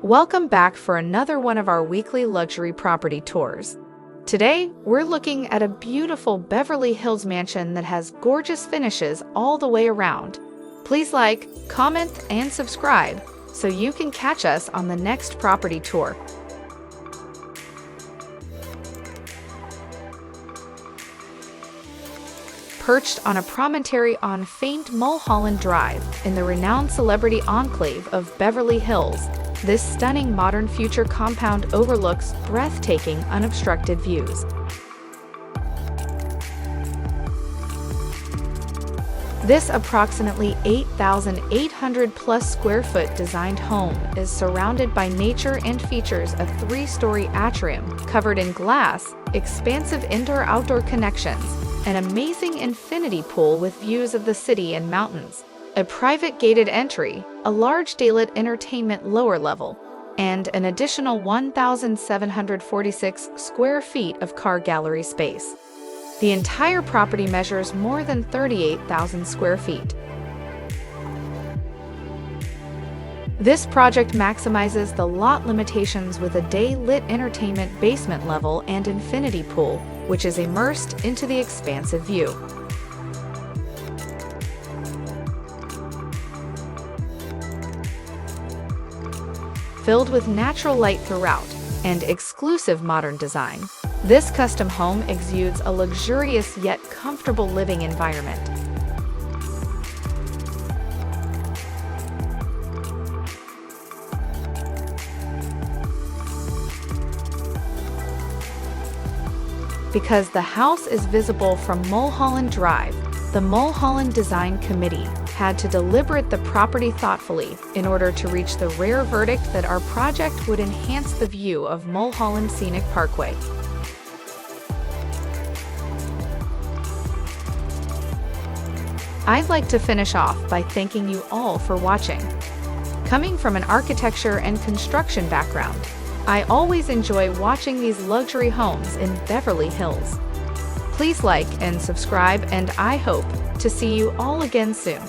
Welcome back for another one of our weekly luxury property tours. Today, we're looking at a beautiful Beverly Hills mansion that has gorgeous finishes all the way around. Please like, comment, and subscribe so you can catch us on the next property tour. Perched on a promontory on famed Mulholland Drive in the renowned celebrity enclave of Beverly Hills, this stunning modern future compound overlooks breathtaking unobstructed views. This approximately 8,800 plus square foot designed home is surrounded by nature and features a 3-story atrium covered in glass, expansive indoor-outdoor connections, an amazing infinity pool with views of the city and mountains, a private gated entry, a large daylit entertainment lower level, and an additional 1,746 square feet of car gallery space. The entire property measures more than 38,000 square feet. This project maximizes the lot limitations with a day-lit entertainment basement level and infinity pool, which is immersed into the expansive view. Filled with natural light throughout and exclusive modern design, this custom home exudes a luxurious yet comfortable living environment. Because the house is visible from Mulholland Drive, the Mulholland Design Committee had to deliberate the property thoughtfully in order to reach the rare verdict that our project would enhance the view of Mulholland Scenic Parkway. I'd like to finish off by thanking you all for watching. Coming from an architecture and construction background, I always enjoy watching these luxury homes in Beverly Hills. Please like and subscribe, and I hope to see you all again soon.